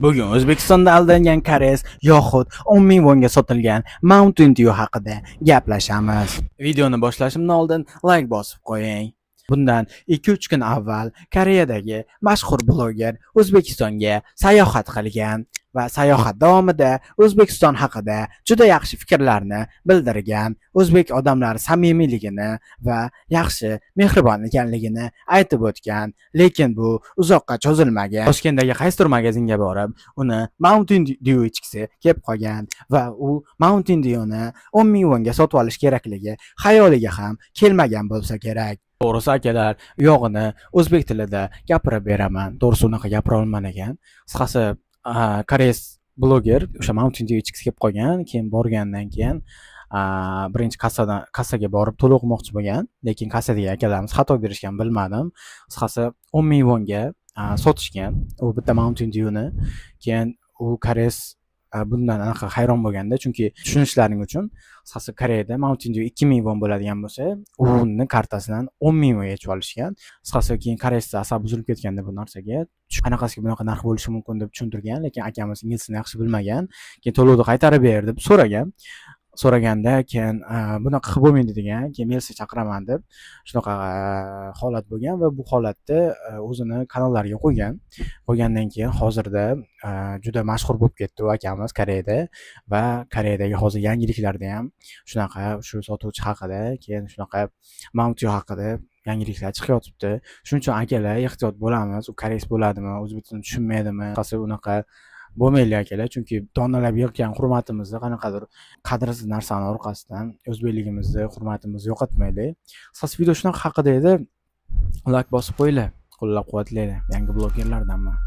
Bugun O'zbekistonda aldangan koreys yoxud 10 ming wonga sotilgan Mountain Dew haqida gaplashamiz. Videoni boshlashimdan oldin like bosib qo'ying. Bundan 2-3 kun avval Koreyadagi mashhur bloger O'zbekistonga sayohat qilgan va sayohat davomida O'zbekiston haqida juda yaxshi fikrlarni bildirgan, o'zbek odamlari samimiyligini va yaxshi, mehribon ekanligini aytib o'tgan, lekin bu uzoqqa cho'zilmagan. Toshkentdagi qaysidir magazinga borib, uni Mountain Dew ichgisi kelib qolgan va u Mountain Dewni 10 ming wonga sotib olish kerakligi xayoliga ham kelmagan bo'lsa kerak. To'g'risi akalar, yog'ini o'zbek tilida gapirib beraman. To'g'risi unaqa gapira olman ekan. Qisqasi, koreys bloger o'sha Mountain Dew ichgisi kelib qolgan, keyin borgandan keyin birinchi kassaga borib to'lqimoqchi bo'lgan, lekin kassadagi akalarimiz xato berishgan, bilmadim. Qisqasi 10 ming wonga sotishgan u bitta Mountain Dewni. Keyin u koreys bundan anaqa hayron bo'lganda, chunki tushunishlaring uchun, qisqasi Koreyada Mountain Dew 2 ming won bo'ladigan bo'lsa, uni kartasidan 10 ming wonga yechib olishgan. Qisqasi keyin koreyslar asabi buzilib ketganda bu narsaga, qanaqasiga bunaqa narx bo'lishi mumkin deb tushuntirgan, lekin akamiz inglizini yaxshi bilmagan. Keyin to'lovni qaytarib ber deb so'raganda, keyin bunaqa qilib bo'lmaydi degan, keyin militsiya chaqiraman deb shunaqa holat bo'lgan va bu holatda o'zini kanallariga qo'ygandan keyin hozirda juda mashhur bo'lib ketdi u akamiz Koreyada va Koreyadagi hozir yangiliklarda ham shunaqa shu sotuvchi haqida, keyin shunaqa Mountain Dew haqida yangiliklar chiqyotibdi. Shuning uchun akalar ehtiyot bo'lamiz. U koreys bo'ladimi, o'zbek tilini tushunmaydimi? Qasi unaqa bo'lmaylik akalar, chunki donalab yig'gan hurmatimizni qanaqadir qadrsiz narsani orqasidan o'zbekligimizni, hurmatimizni yo'qotmaylik. Qisqasi video shunaqa haqida edi. Like bosib qo'yinglar, qo'llab-quvvatlaylik. Yangi blogerlardanman.